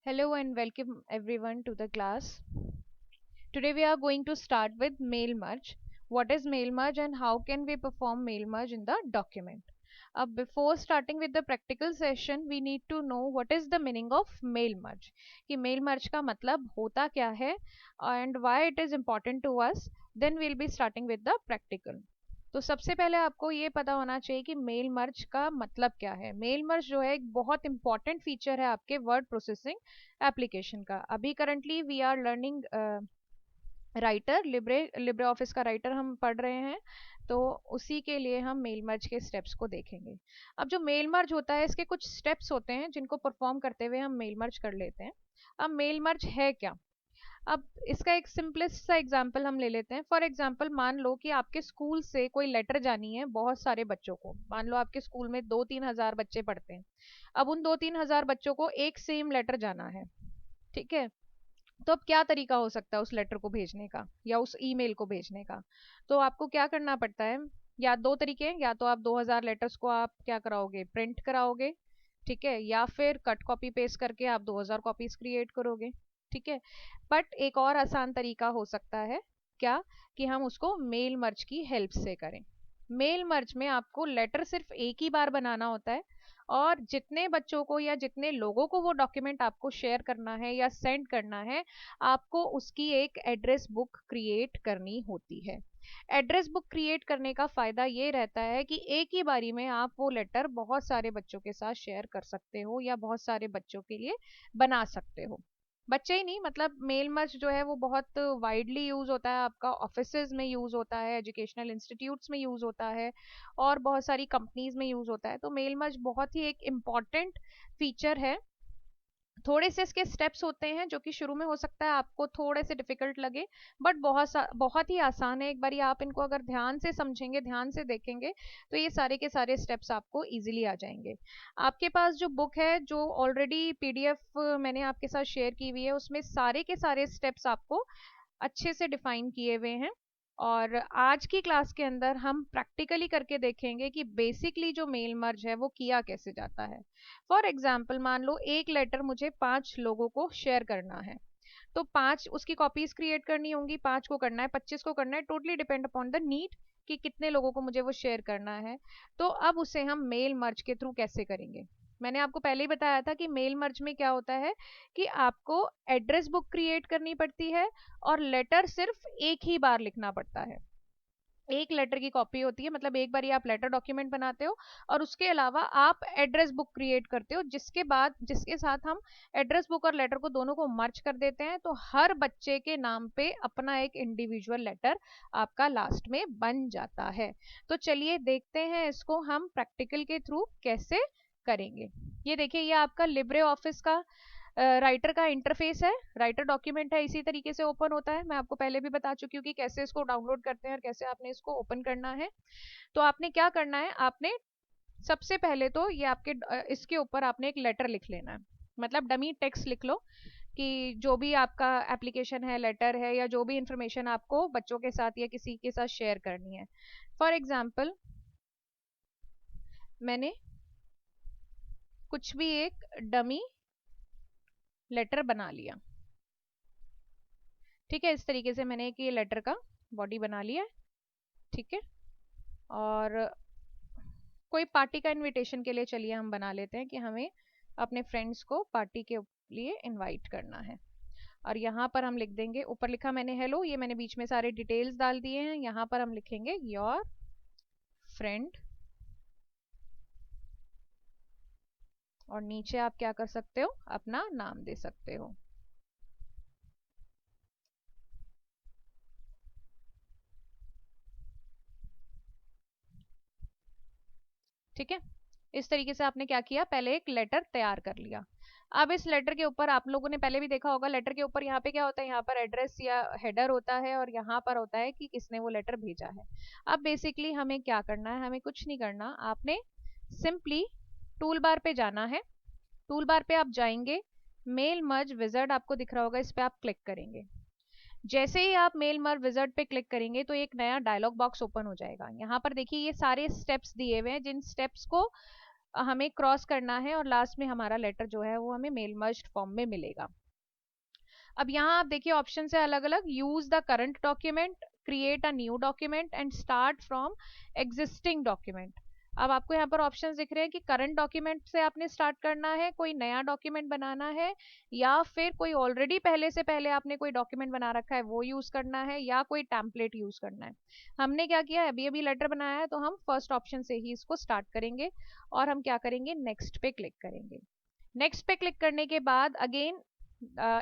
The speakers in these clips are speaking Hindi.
Hello and welcome everyone to the class. Today we are going to start with mail merge. What is mail merge and how can we perform mail merge in the document? Before starting with the practical session, we need to know what is the meaning of mail merge. कि mail merge का मतलब होता क्या है and why it is important to us. Then we'll be starting with the practical. तो सबसे पहले आपको ये पता होना चाहिए कि मेल मर्ज का मतलब क्या है। मेल मर्ज जो है एक बहुत इंपॉर्टेंट फीचर है आपके वर्ड प्रोसेसिंग एप्लीकेशन का। अभी currently we are learning Writer, Libre Libre Office का राइटर हम पढ़ रहे हैं, तो उसी के लिए हम मेल मर्ज के स्टेप्स को देखेंगे। अब जो मेल मर्ज होता है इसके कुछ स्टेप्स होते हैं जिनको परफॉर्म करते हुए हम मेल मर्ज कर लेते हैं। अब मेल मर्ज है क्या? अब इसका एक सिंपलेस्ट सा एग्जांपल हम ले लेते हैं। फॉर एग्जांपल मान लो कि आपके स्कूल से कोई लेटर जानी है बहुत सारे बच्चों को। मान लो आपके स्कूल में 2-3 हजार बच्चे पढ़ते हैं। अब उन 2-3 हजार बच्चों को एक सेम लेटर जाना है। ठीक है, तो अब क्या तरीका हो सकता है उस लेटर को भेजने का या उस ईमेल को भेजने का? तो आपको क्या करना पड़ता है, या दो तरीके हैं। या तो आप 2,000 लेटर्स को आप क्या कराओगे, प्रिंट कराओगे। ठीक है, या फिर कट कॉपी पेस्ट करके आप 2,000 कॉपीज क्रिएट करोगे। ठीक है, बट एक और आसान तरीका हो सकता है, क्या, कि हम उसको मेल मर्ज की हेल्प से करें। मेल मर्ज में आपको लेटर सिर्फ एक ही बार बनाना होता है, और जितने बच्चों को या जितने लोगों को वो डॉक्यूमेंट आपको शेयर करना है या सेंड करना है, आपको उसकी एक एड्रेस बुक क्रिएट करनी होती है। एड्रेस बुक क्रिएट करने का फायदा ये रहता है कि एक ही बारी में आप वो लेटर बहुत सारे बच्चों के साथ शेयर कर सकते हो या बहुत सारे बच्चों के लिए बना सकते हो। बच्चे ही नहीं, मतलब मेल मर्ज जो है वो बहुत वाइडली यूज होता है, आपका ऑफिसेज में यूज होता है, एजुकेशनल इंस्टीट्यूट्स में यूज होता है, और बहुत सारी कंपनीज में यूज होता है। तो मेल मर्ज बहुत ही एक इम्पॉर्टेंट फीचर है। थोड़े से इसके स्टेप्स होते हैं जो कि शुरू में हो सकता है आपको थोड़े से डिफिकल्ट लगे, बट बहुत ही आसान है। एक बारी आप इनको अगर ध्यान से समझेंगे, ध्यान से देखेंगे, तो ये सारे के सारे स्टेप्स आपको इजीली आ जाएंगे। आपके पास जो बुक है, जो ऑलरेडी पीडीएफ मैंने आपके साथ शेयर की हुई है, उसमें सारे के सारे स्टेप्स आपको अच्छे से डिफाइन किए हुए हैं। और आज की क्लास के अंदर हम प्रैक्टिकली करके देखेंगे कि बेसिकली जो मेल मर्ज है वो किया कैसे जाता है। फॉर एग्जाम्पल मान लो एक लेटर मुझे 5 लोगों को शेयर करना है, तो 5 उसकी कॉपीज क्रिएट करनी होंगी। 5 को करना है, 25 को करना है, totally depend upon the need कि कितने लोगों को मुझे वो शेयर करना है। तो अब उसे हम मेल मर्ज के थ्रू कैसे करेंगे? मैंने आपको पहले ही बताया था कि मेल मर्ज में क्या होता है कि आपको एड्रेस बुक क्रिएट करनी पड़ती है, और लेटर सिर्फ एक ही बार लिखना पड़ता है। एक लेटर की कॉपी होती है, मतलब एक बार ही आप लेटर डॉक्यूमेंट बनाते हो, और उसके अलावा आप एड्रेस बुक क्रिएट करते हो, जिसके बाद जिसके साथ हम एड्रेस बुक और लेटर को दोनों को मर्ज कर देते हैं। तो हर बच्चे के नाम पे अपना एक इंडिविजुअल लेटर आपका लास्ट में बन जाता है। तो चलिए देखते हैं इसको हम प्रैक्टिकल के थ्रू कैसे करेंगे। ये देखिए, ये आपका लिब्रे ऑफिस का राइटर का इंटरफेस है। राइटर डॉक्यूमेंट है, इसी तरीके से ओपन होता है। मैं आपको पहले भी बता चुकी हूँ कि कैसे इसको डाउनलोड करते हैं और कैसे आपने इसको ओपन करना है। तो आपने क्या करना है, आपने सबसे पहले तो ये आपके इसके ऊपर आपने एक लेटर लिख लेना है। मतलब डमी टेक्स्ट लिख लो कि जो भी आपका एप्लीकेशन है, लेटर है, या जो भी इंफॉर्मेशन आपको बच्चों के साथ या किसी के साथ शेयर करनी है। फॉर एग्जाम्पल मैंने कुछ भी एक डमी लेटर बना लिया। ठीक है, इस तरीके से मैंने एक ये लेटर का बॉडी बना लिया है। ठीक है, और कोई पार्टी का इनविटेशन के लिए चलिए हम बना लेते हैं कि हमें अपने फ्रेंड्स को पार्टी के लिए इनवाइट करना है। और यहाँ पर हम लिख देंगे, ऊपर लिखा मैंने हेलो, ये मैंने बीच में सारे डिटेल्स डाल दिए हैं। यहाँ पर हम लिखेंगे योर फ्रेंड, और नीचे आप क्या कर सकते हो, अपना नाम दे सकते हो। ठीक है, इस तरीके से आपने क्या किया, पहले एक लेटर तैयार कर लिया। अब इस लेटर के ऊपर आप लोगों ने पहले भी देखा होगा, लेटर के ऊपर यहाँ पे क्या होता है, यहाँ पर एड्रेस या हेडर होता है, और यहाँ पर होता है कि किसने वो लेटर भेजा है। अब बेसिकली हमें क्या करना है, हमें कुछ नहीं करना। आपने सिंपली टूल बार पे जाना है। टूल बार पे आप जाएंगे, मेल मर्ज विजार्ड आपको दिख रहा होगा, इस पे आप क्लिक करेंगे। जैसे ही आप मेल मर्ज विजार्ड पे क्लिक करेंगे तो एक नया डायलॉग बॉक्स ओपन हो जाएगा। यहाँ पर देखिए ये सारे स्टेप्स दिए हुए हैं, जिन स्टेप्स को हमें क्रॉस करना है और लास्ट में हमारा लेटर जो है वो हमें मेल मर्ज्ड फॉर्म में मिलेगा। अब यहाँ आप देखिए ऑप्शन है अलग अलग, use the current document, create a new document and start from existing document. अब आपको यहाँ पर ऑप्शन दिख रहे हैं कि करंट डॉक्यूमेंट से आपने स्टार्ट करना है, कोई नया डॉक्यूमेंट बनाना है, या फिर कोई ऑलरेडी पहले से पहले आपने कोई डॉक्यूमेंट बना रखा है वो यूज करना है, या कोई टेम्पलेट यूज करना है। हमने क्या किया है, अभी अभी लेटर बनाया है तो हम फर्स्ट ऑप्शन से ही इसको स्टार्ट करेंगे और हम क्या करेंगे, नेक्स्ट पे क्लिक करेंगे। नेक्स्ट पे क्लिक करने के बाद अगेन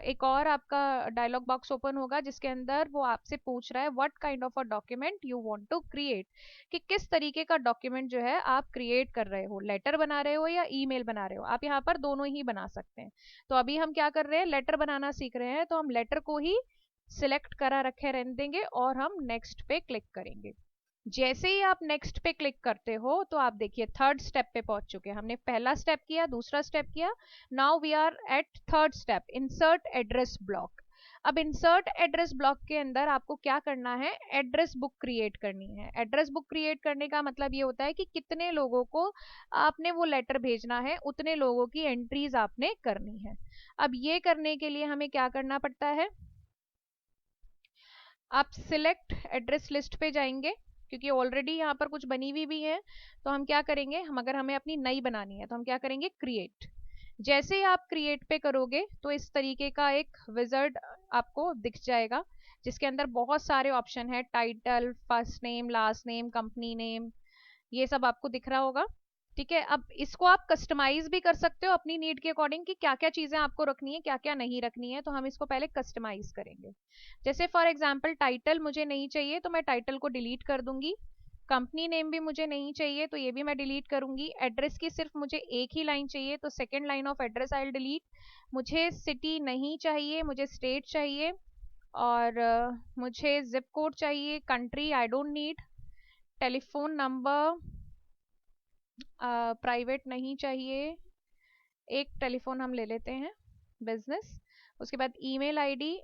एक और आपका डायलॉग बॉक्स ओपन होगा जिसके अंदर वो आपसे पूछ रहा है what kind of a document you want to create, कि किस तरीके का डॉक्यूमेंट जो है आप क्रिएट कर रहे हो, लेटर बना रहे हो या ईमेल बना रहे हो। आप यहाँ पर दोनों ही बना सकते हैं। तो अभी हम क्या कर रहे हैं, लेटर बनाना सीख रहे हैं, तो हम लेटर को ही सिलेक्ट करा रखे रहने देंगे और हम नेक्स्ट पे क्लिक करेंगे। जैसे ही आप नेक्स्ट पे क्लिक करते हो तो आप देखिए थर्ड स्टेप पे पहुंच चुके हैं। हमने पहला स्टेप किया, दूसरा स्टेप किया, now we are at third step, insert address block. अब इंसर्ट एड्रेस ब्लॉक के अंदर आपको क्या करना है, एड्रेस बुक क्रिएट करनी है। एड्रेस बुक क्रिएट करने का मतलब ये होता है कि कितने लोगों को आपने वो लेटर भेजना है, उतने लोगों की एंट्रीज आपने करनी है। अब ये करने के लिए हमें क्या करना पड़ता है, आप सिलेक्ट एड्रेस लिस्ट पे जाएंगे, क्योंकि ऑलरेडी यहाँ पर कुछ बनी हुई भी है। तो हम क्या करेंगे, हम अगर हमें अपनी नई बनानी है तो हम क्या करेंगे, क्रिएट। जैसे ही आप क्रिएट पे करोगे तो इस तरीके का एक विजर्ड आपको दिख जाएगा जिसके अंदर बहुत सारे ऑप्शन है, title, first name, last name, company name, ये सब आपको दिख रहा होगा। ठीक है, अब इसको आप कस्टमाइज भी कर सकते हो अपनी नीड के अकॉर्डिंग कि क्या क्या चीजें आपको रखनी है, क्या क्या नहीं रखनी है। तो हम इसको पहले कस्टमाइज करेंगे। जैसे फॉर एग्जांपल टाइटल मुझे नहीं चाहिए तो मैं टाइटल को डिलीट कर दूंगी। कंपनी नेम भी मुझे नहीं चाहिए तो ये भी मैं डिलीट करूंगी। एड्रेस की सिर्फ मुझे एक ही लाइन चाहिए तो second line of address I will delete. मुझे सिटी नहीं चाहिए, मुझे स्टेट चाहिए, और मुझे जिप कोड चाहिए, country I don't need, telephone number private नहीं चाहिए, एक टेलीफोन हम ले लेते हैं बिजनेस। उसके बाद ईमेल आईडी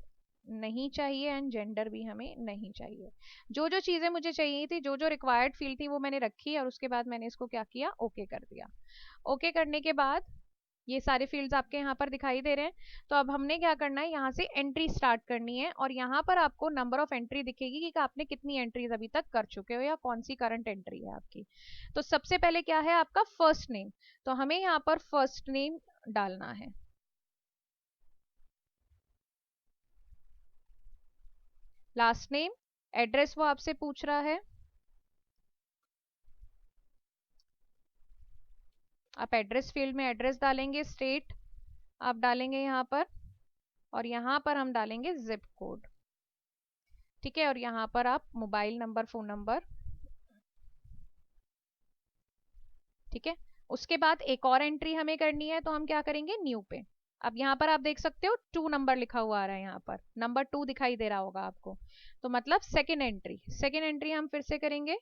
नहीं चाहिए एंड जेंडर भी हमें नहीं चाहिए। जो जो चीज़ें मुझे चाहिए थी, जो जो रिक्वायर्ड फील्ड थी वो मैंने रखी और उसके बाद मैंने इसको क्या किया, ओके कर दिया। ओके करने के बाद ये सारे फील्ड्स आपके यहाँ पर दिखाई दे रहे हैं। तो अब हमने क्या करना है, यहाँ से एंट्री स्टार्ट करनी है और यहाँ पर आपको नंबर ऑफ एंट्री दिखेगी कि आपने कितनी एंट्रीज अभी तक कर चुके हो या कौन सी करंट एंट्री है आपकी। तो सबसे पहले क्या है आपका फर्स्ट नेम, तो हमें यहाँ पर फर्स्ट नेम डालना है। लास्ट नेम, एड्रेस वो आपसे पूछ रहा है, आप एड्रेस फील्ड में एड्रेस डालेंगे, स्टेट आप डालेंगे यहाँ पर, और यहाँ पर हम डालेंगे जिप कोड। ठीक है, और यहाँ पर आप मोबाइल नंबर, फोन नंबर। ठीक है, उसके बाद एक और एंट्री हमें करनी है तो हम क्या करेंगे, न्यू पे। अब यहाँ पर आप देख सकते हो 2 नंबर लिखा हुआ आ रहा है, यहाँ पर नंबर 2 दिखाई दे रहा होगा आपको, तो मतलब सेकेंड एंट्री। सेकेंड एंट्री हम फिर से करेंगे,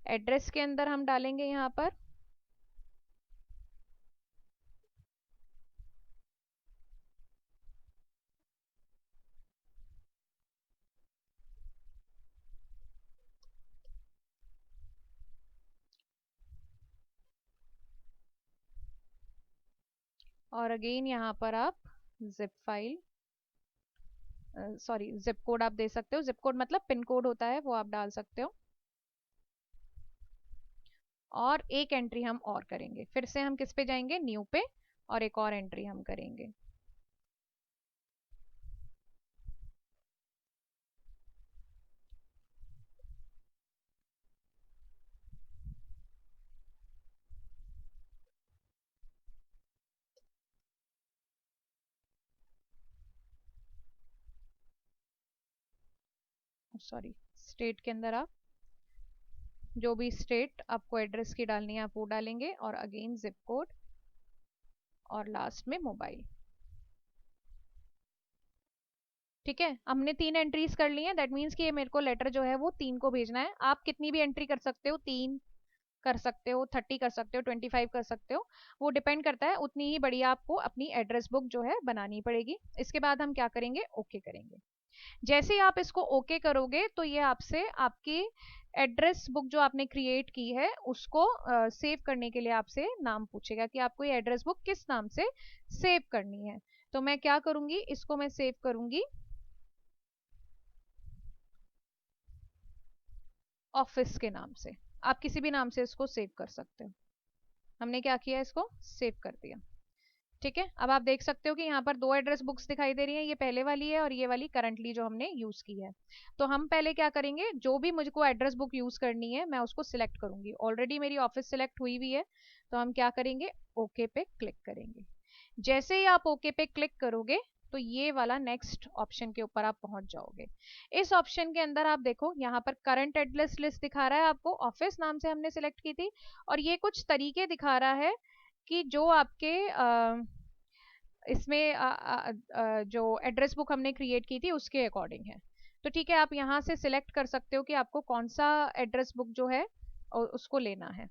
एड्रेस के अंदर हम डालेंगे यहाँ पर और अगेन यहाँ पर आप zip file, sorry zip code आप दे सकते हो, जिप कोड मतलब पिन कोड होता है, वो आप डाल सकते हो। और एक एंट्री हम और करेंगे, फिर से हम किस पे जाएंगे, न्यू पे, और एक और एंट्री हम करेंगे। सॉरी, स्टेट के अंदर आप जो भी स्टेट आपको एड्रेस की डालनी है आप वो डालेंगे, और अगेन जिप कोड, और लास्ट में मोबाइल। ठीक है, हमने 3 एंट्रीज कर ली हैं, दैट मीन्स कि ये मेरे को लेटर जो है वो 3 को भेजना है। आप कितनी भी एंट्री कर सकते हो, 3 कर सकते हो, 30 कर सकते हो, 25 कर सकते हो, वो डिपेंड करता है, उतनी ही बढ़िया आपको अपनी एड्रेस बुक जो है बनानी पड़ेगी। इसके बाद हम क्या करेंगे, ओके करेंगे। जैसे ही आप इसको ओके करोगे तो ये आपसे आपकी एड्रेस बुक जो आपने क्रिएट की है उसको सेव करने के लिए आपसे नाम पूछेगा कि आपको ये एड्रेस बुक किस नाम से सेव करनी है। तो मैं क्या करूंगी, इसको मैं सेव करूंगी ऑफिस के नाम से। आप किसी भी नाम से इसको सेव कर सकते हो। हमने क्या किया, इसको सेव कर दिया। ठीक है, अब आप देख सकते हो कि यहाँ पर दो एड्रेस बुक्स दिखाई दे रही हैं, ये पहले वाली है और ये वाली करंटली जो हमने यूज की है। तो हम पहले क्या करेंगे, जो भी मुझको एड्रेस बुक यूज करनी है मैं उसको सिलेक्ट करूंगी। ऑलरेडी मेरी ऑफिस सिलेक्ट हुई हुई है, तो हम क्या करेंगे, ओके पे क्लिक करेंगे। जैसे ही आप ओके पे क्लिक करोगे तो ये वाला नेक्स्ट ऑप्शन के ऊपर आप पहुंच जाओगे। इस ऑप्शन के अंदर आप देखो यहाँ पर करंट एड्रेस लिस्ट दिखा रहा है, आपको ऑफिस नाम से हमने सिलेक्ट की थी, और ये कुछ तरीके दिखा रहा है कि जो आपके इसमें जो एड्रेस बुक हमने क्रिएट की थी उसके अकॉर्डिंग है। तो ठीक है, आप यहाँ से सिलेक्ट कर सकते हो कि आपको कौन सा एड्रेस बुक जो है उसको लेना है।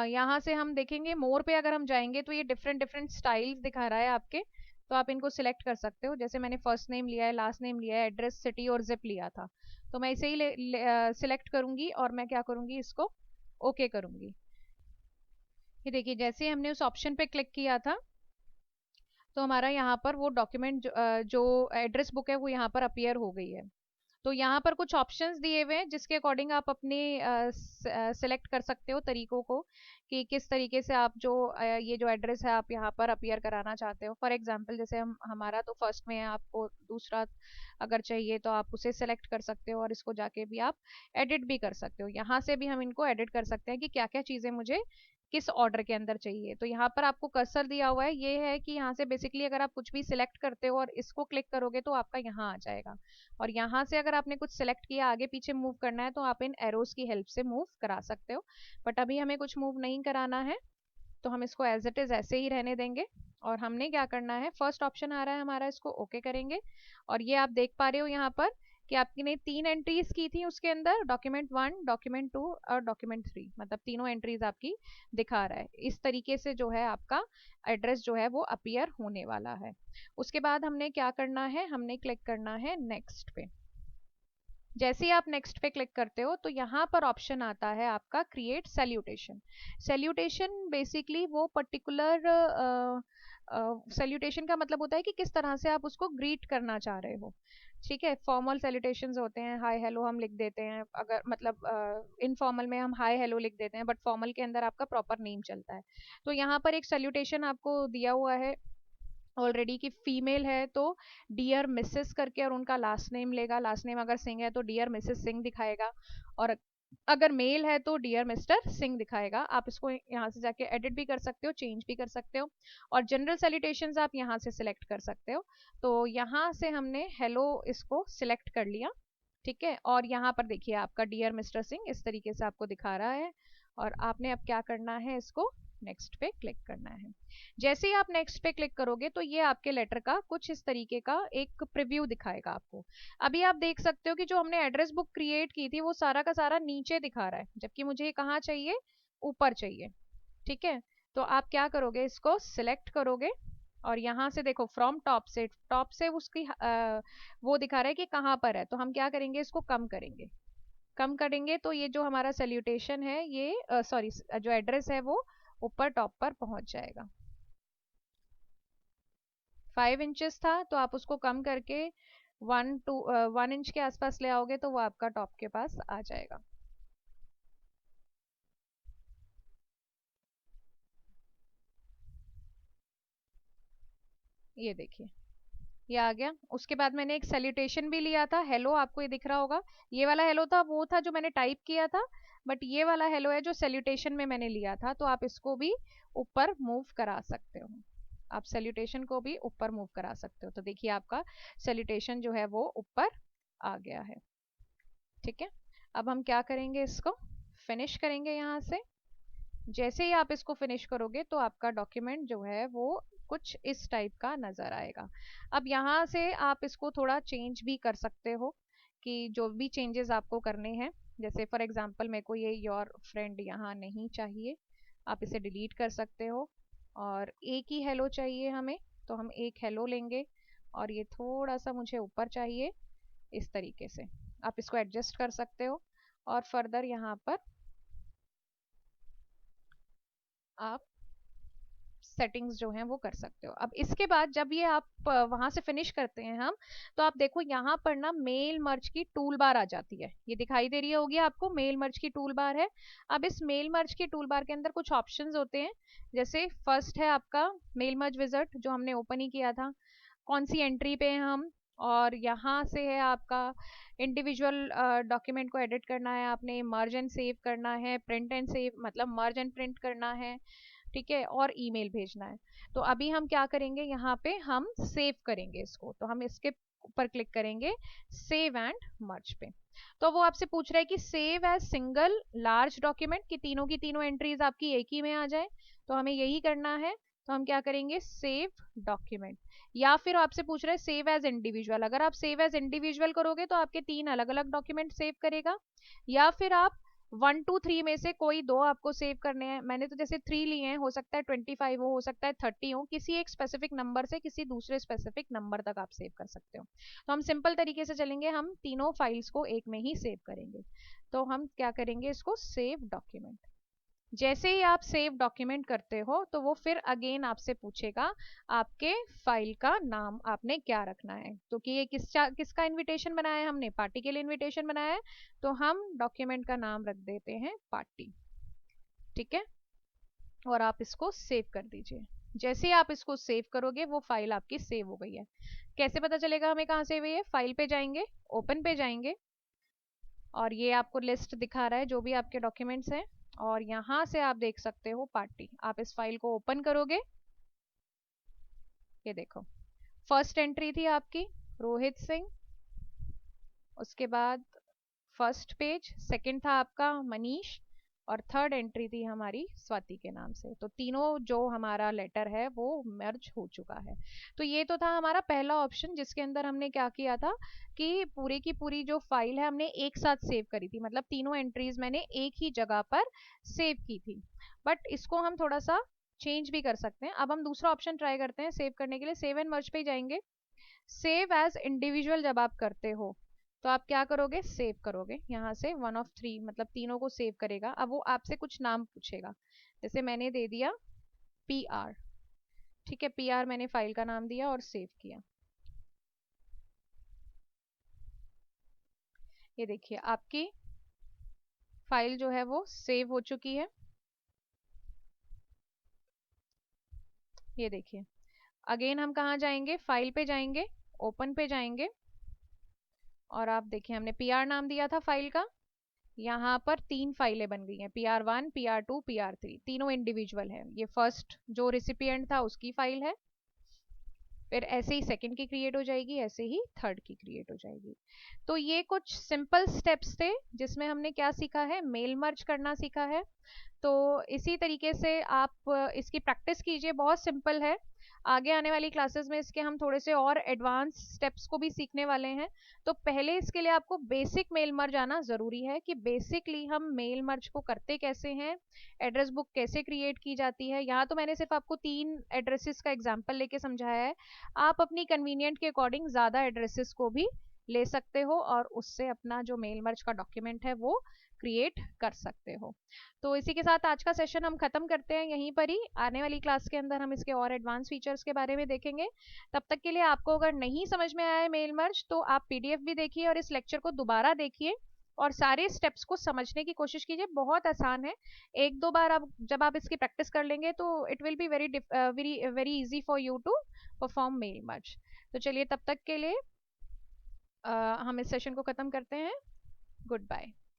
यहाँ से हम देखेंगे मोर पे अगर हम जाएंगे तो ये डिफरेंट डिफरेंट स्टाइल्स दिखा रहा है आपके, तो आप इनको सिलेक्ट कर सकते हो। जैसे मैंने फर्स्ट नेम लिया है, लास्ट नेम लिया है, एड्रेस, सिटी और जिप लिया था, तो मैं इसे ही सिलेक्ट करूंगी और मैं क्या करूंगी, इसको ओके करूंगी। ये देखिए, जैसे ही हमने उस ऑप्शन पे क्लिक किया था तो हमारा यहाँ पर वो डॉक्यूमेंट जो एड्रेस बुक है वो यहाँ पर अपीयर हो गई है। तो यहाँ पर कुछ ऑप्शंस दिए हुए हैं जिसके अकॉर्डिंग आप अपने सेलेक्ट कर सकते हो तरीकों को, कि किस तरीके से आप जो ये जो एड्रेस है आप यहाँ पर अपीयर कराना चाहते हो। फॉर एग्जांपल जैसे हम हमारा तो फर्स्ट में है, आपको दूसरा अगर चाहिए तो आप उसे सेलेक्ट कर सकते हो और इसको जाके भी आप एडिट भी कर सकते हो। यहाँ से भी हम इनको एडिट कर सकते हैं कि क्या क्या चीज़ें मुझे किस ऑर्डर के अंदर चाहिए। तो यहाँ पर आपको कर्सर दिया हुआ है, ये है कि यहाँ से बेसिकली अगर आप कुछ भी सिलेक्ट करते हो और इसको क्लिक करोगे तो आपका यहाँ आ जाएगा, और यहाँ से अगर आपने कुछ सेलेक्ट किया आगे पीछे मूव करना है तो आप इन एरोज की हेल्प से मूव करा सकते हो। बट अभी हमें कुछ मूव नहीं कराना है, तो हम इसको एज इट इज ऐसे ही रहने देंगे। और हमने क्या करना है, फर्स्ट ऑप्शन आ रहा है हमारा, इसको ओके करेंगे। और ये आप देख पा रहे हो यहाँ पर कि आपने 3 एंट्रीज की थी उसके अंदर, डॉक्यूमेंट 1, डॉक्यूमेंट 2 और डॉक्यूमेंट 3, मतलब तीनों एंट्रीज आपकी दिखा रहा है। इस तरीके से जो है आपका एड्रेस जो है वो अपीयर होने वाला है। उसके बाद हमने क्या करना है, हमने क्लिक करना है नेक्स्ट पे। जैसे ही आप नेक्स्ट पे क्लिक करते हो तो यहाँ पर ऑप्शन आता है आपका क्रिएट सैल्यूटेशन। सैल्यूटेशन बेसिकली वो पर्टिकुलर सैल्यूटेशन का मतलब होता है कि किस तरह से आप उसको ग्रीट करना चाह रहे हो। ठीक है, फॉर्मल सैल्यूटेशंस होते हैं, हाय हेलो हम लिख देते हैं, अगर मतलब इनफॉर्मल में हम हाय हेलो लिख देते हैं, बट फॉर्मल के अंदर आपका प्रॉपर नेम चलता है। तो यहाँ पर एक सैल्यूटेशन आपको दिया हुआ है ऑलरेडी कि फीमेल है तो डियर मिसेस करके और उनका लास्ट नेम लेगा, लास्ट नेम अगर सिंह है तो डियर मिसेस सिंह दिखाएगा, और अगर मेल है तो डियर मिस्टर सिंह दिखाएगा। आप इसको यहाँ से जाके एडिट भी कर सकते हो, चेंज भी कर सकते हो, और जनरल सैल्यूटेशंस आप यहाँ से सिलेक्ट कर सकते हो। तो यहाँ से हमने हेलो इसको सिलेक्ट कर लिया। ठीक है, और यहाँ पर देखिए आपका डियर मिस्टर सिंह इस तरीके से आपको दिखा रहा है, और आपने अब क्या करना है, इसको नेक्स्ट पे क्लिक करना है। जैसे ही आप नेक्स्ट पे क्लिक करोगे तो ये आपके लेटर का कुछ इस तरीके का एक प्रीव्यू दिखाएगा आपको। अभी आप देख सकते हो कि जो हमने एड्रेस बुक क्रिएट की थी वो सारा का सारा नीचे दिखा रहा है, जबकि मुझे ये कहाँ चाहिए, ऊपर चाहिए। ठीक है, तो आप क्या करोगे, इसको सिलेक्ट करोगे और यहाँ से देखो फ्रॉम टॉप से उसकी वो दिखा रहा है कि कहाँ पर है, तो हम क्या करेंगे, इसको कम करेंगे। कम करेंगे तो ये जो हमारा सैल्यूटेशन है ये सॉरी जो एड्रेस है वो ऊपर टॉप पर पहुंच जाएगा। 5 इंचेस था तो आप उसको कम करके 1 इंच के आसपास ले आओगे तो वो आपका टॉप के पास आ जाएगा। ये देखिए, ये आ गया। उसके बाद मैंने एक सैल्यूटेशन भी लिया था, हेलो, आपको ये दिख रहा होगा। ये वाला हेलो था, वो था जो मैंने टाइप किया था, बट ये वाला हेलो है जो सैल्यूटेशन में मैंने लिया था। तो आप इसको भी ऊपर मूव करा सकते हो, आप सैल्यूटेशन को भी ऊपर मूव करा सकते हो। तो देखिए आपका सैल्यूटेशन जो है वो ऊपर आ गया है। ठीक है, अब हम क्या करेंगे, इसको फिनिश करेंगे यहाँ से। जैसे ही आप इसको फिनिश करोगे तो आपका डॉक्यूमेंट जो है वो कुछ इस टाइप का नजर आएगा। अब यहाँ से आप इसको थोड़ा चेंज भी कर सकते हो, कि जो भी चेंजेस आपको करने हैं, जैसे फॉर एग्जांपल मेरे को ये योर फ्रेंड यहाँ नहीं चाहिए, आप इसे डिलीट कर सकते हो। और एक ही हेलो चाहिए हमें, तो हम एक हेलो लेंगे। और ये थोड़ा सा मुझे ऊपर चाहिए, इस तरीके से आप इसको एडजस्ट कर सकते हो। और फर्दर यहाँ पर आप सेटिंग्स जो हैं वो कर सकते हो। अब इसके बाद जब ये आप वहां से फिनिश करते हैं हम, तो आप देखो यहाँ पर ना मेल मर्ज की टूल बार आ जाती है, ये दिखाई दे रही होगी आपको, मेल मर्ज की टूल बार है। अब इस मेल मर्ज की टूल बार के अंदर कुछ ऑप्शंस होते हैं, जैसे फर्स्ट है आपका मेल मर्ज विजार्ड जो हमने ओपन ही किया था, कौन सी एंट्री पे हैं हम, और यहाँ से है आपका इंडिविजुअल डॉक्यूमेंट को एडिट करना है आपने, मर्ज एंड सेव करना है, प्रिंट एंड सेव मतलब मर्ज एंड प्रिंट करना है, ठीक है, और ईमेल भेजना है। तो अभी हम क्या करेंगे, यहाँ पे हम सेव करेंगे इसको, तो हम इसके ऊपर क्लिक करेंगे सेव एंड मर्ज पे। तो वो आपसे पूछ रहा है कि save as single large document, कि तीनों की तीनों एंट्रीज आपकी एक ही में आ जाए, तो हमें यही करना है। तो हम क्या करेंगे, सेव डॉक्यूमेंट। या फिर आपसे पूछ रहे हैं सेव एज इंडिविजुअल, अगर आप सेव एज इंडिविजुअल करोगे तो आपके तीन अलग अलग डॉक्यूमेंट सेव करेगा। या फिर आप 1 2 3 में से कोई दो आपको सेव करने हैं, मैंने तो जैसे 3 लिए हैं, हो सकता है 25 हो सकता है 30 हो, किसी एक स्पेसिफिक नंबर से किसी दूसरे स्पेसिफिक नंबर तक आप सेव कर सकते हो। तो हम सिंपल तरीके से चलेंगे, हम तीनों फाइल्स को एक में ही सेव करेंगे। तो हम क्या करेंगे, इसको सेव डॉक्यूमेंट। जैसे ही आप सेव डॉक्यूमेंट करते हो तो वो फिर अगेन आपसे पूछेगा आपके फाइल का नाम आपने क्या रखना है। तो कि ये किसका इनविटेशन बनाया है, हमने पार्टी के लिए इनविटेशन बनाया है, तो हम डॉक्यूमेंट का नाम रख देते हैं पार्टी, ठीक है। और आप इसको सेव कर दीजिए। जैसे ही आप इसको सेव करोगे वो फाइल आपकी सेव हो गई है। कैसे पता चलेगा हमें कहाँ सेव हुई है, फाइल पे जाएंगे, ओपन पे जाएंगे, और ये आपको लिस्ट दिखा रहा है जो भी आपके डॉक्यूमेंट्स हैं, और यहाँ से आप देख सकते हो पार्टी। आप इस फाइल को ओपन करोगे, ये देखो फर्स्ट एंट्री थी आपकी रोहित सिंह, उसके बाद फर्स्ट पेज, सेकंड था आपका मनीष, और थर्ड एंट्री थी हमारी स्वाति के नाम से। तो तीनों जो हमारा लेटर है वो मर्ज हो चुका है। तो ये तो था हमारा पहला ऑप्शन, जिसके अंदर हमने क्या किया था कि पूरी की पूरी जो फाइल है हमने एक साथ सेव करी थी, मतलब तीनों एंट्रीज मैंने एक ही जगह पर सेव की थी। बट इसको हम थोड़ा सा चेंज भी कर सकते हैं। अब हम दूसरा ऑप्शन ट्राई करते हैं सेव करने के लिए, सेव एंड मर्ज पे जाएंगे। सेव एज इंडिविजुअल जब आप करते हो तो आप क्या करोगे, सेव करोगे यहाँ से 1 of 3, मतलब तीनों को सेव करेगा। अब वो आपसे कुछ नाम पूछेगा, जैसे मैंने दे दिया PR, ठीक है, PR मैंने फाइल का नाम दिया और सेव किया। ये देखिए आपकी फाइल जो है वो सेव हो चुकी है। ये देखिए अगेन हम कहाँ जाएंगे, फाइल पे जाएंगे, ओपन पे जाएंगे, और आप देखिए हमने PR नाम दिया था फाइल का, यहाँ पर 3 फाइलें बन गई हैं, PR1 PR2 PR3, तीनों इंडिविजुअल है। ये फर्स्ट जो रिसिपिएंट था उसकी फाइल है, फिर ऐसे ही सेकंड की क्रिएट हो जाएगी, ऐसे ही थर्ड की क्रिएट हो जाएगी। तो ये कुछ सिंपल स्टेप्स थे जिसमें हमने क्या सीखा है, मेल मर्ज करना सीखा है। तो इसी तरीके से आप इसकी प्रैक्टिस कीजिए, बहुत सिंपल है। आगे आने वाली क्लासेस में इसके हम थोड़े से और एडवांस स्टेप्स को भी सीखने वाले हैं। तो पहले इसके लिए आपको बेसिक मेल मर्ज आना ज़रूरी है, कि बेसिकली हम मेल मर्ज को करते कैसे हैं, एड्रेस बुक कैसे क्रिएट की जाती है। यहाँ तो मैंने सिर्फ आपको 3 एड्रेसेस का एग्जाम्पल लेके समझाया है, आप अपनी कन्वीनियंट के अकॉर्डिंग ज़्यादा एड्रेसेस को भी ले सकते हो और उससे अपना जो मेल मर्ज का डॉक्यूमेंट है वो क्रिएट कर सकते हो। तो इसी के साथ आज का सेशन हम खत्म करते हैं यहीं पर ही। आने वाली क्लास के अंदर हम इसके और एडवांस फीचर्स के बारे में देखेंगे। तब तक के लिए आपको अगर नहीं समझ में आया है मेल मर्ज, तो आप PDF भी देखिए और इस लेक्चर को दोबारा देखिए और सारे स्टेप्स को समझने की कोशिश कीजिए। बहुत आसान है, 1 2 बार आप जब आप इसकी प्रैक्टिस कर लेंगे तो it will be very very very easy for you to perform mail merge. तो चलिए तब तक के लिए हम इस सेशन को खत्म करते हैं। Good bye.